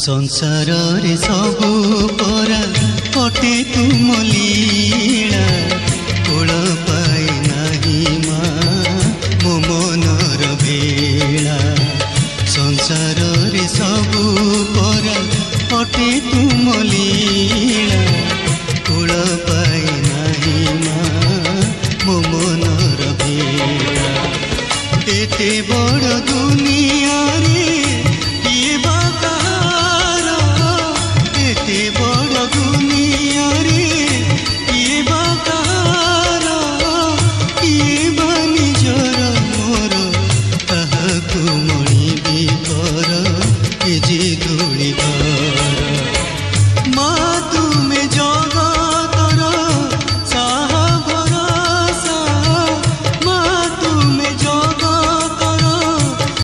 संसार रे सबु परा कटे तुम लीला कोल पाए नाही माँ मो मनर भेला संसार रे सबु परा कटे तुम लीला कोल पाए नाही माँ मो मनर भेला एते बड़ दुनिया